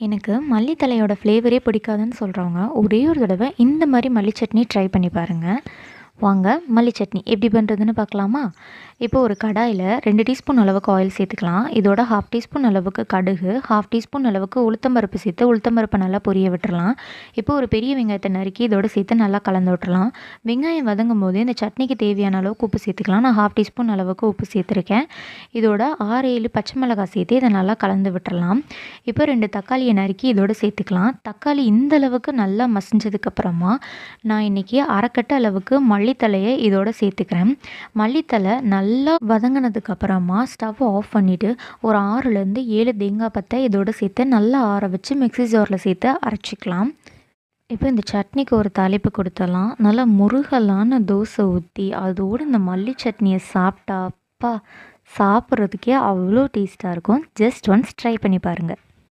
எனக்கு மல்லி தழையோட ஃப்ளேவரே பிடிக்காதுன்னு சொல்கிறவங்க ஒரே ஒரு தடவை இந்த மாதிரி மல்லி சட்னி ட்ரை பண்ணி பாருங்கள். வாங்க மல்லி சட்னி எப்படி பண்ணுறதுன்னு பார்க்கலாமா? இப்போ ஒரு கடாயில் 2 டீஸ்பூன் அளவுக்கு ஆயில் சேர்த்துக்கலாம். இதோட 1/2 டீஸ்பூன் அளவுக்கு கடுகு, 1/2 டீஸ்பூன் அளவுக்கு உளுத்தம்பருப்பு சேர்த்து உளுத்தம்பருப்பை நல்லா பொரிய விட்டுறலாம். இப்போ ஒரு பெரிய வெங்காயத்தை நறுக்கி இதோட சேர்த்து நல்லா கலந்து விட்டுறலாம். வெங்காயம் வதங்கும் போது இந்த சட்னிக்கு தேவையான அளவுக்கு உப்பு சேர்த்துக்கலாம். நான் 1/2 டீஸ்பூன் அளவுக்கு உப்பு சேர்த்துருக்கேன். இதோட 6-7 பச்சை மிளகாய் சேர்த்து இதை நல்லா கலந்து விட்டுறலாம். இப்போ 2 தக்காளியை நறுக்கி இதோட சேர்த்துக்கலாம். தக்காளி இந்த அளவுக்கு நல்லா மசிஞ்சதுக்கப்புறமா நான் இன்றைக்கி அரைக்கட்டு அளவுக்கு மல்லித்தழையை இதோட சேர்த்துக்கிறேன். மல்லித்தழை நல்லா வதங்கினதுக்கப்புறமா ஸ்டவ் ஆஃப் பண்ணிவிட்டு ஒரு 6லேருந்து 7 தேங்காய் பத்தை இதோட சேர்த்து நல்லா ஆற வச்சு மிக்ஸி ஜாரில் சேர்த்து அரைச்சிக்கலாம். இப்போ இந்த சட்னிக்கு ஒரு தாளிப்பு கொடுத்துடலாம். நல்லா முருகலான தோசை ஊற்றி அதோடு இந்த மல்லி சட்னியை சாப்பிட்டா அப்பா சாப்பிட்றதுக்கே அவ்வளோ டேஸ்ட்டாக இருக்கும். ஜஸ்ட் ஒன்ஸ் ட்ரை பண்ணி பாருங்கள்.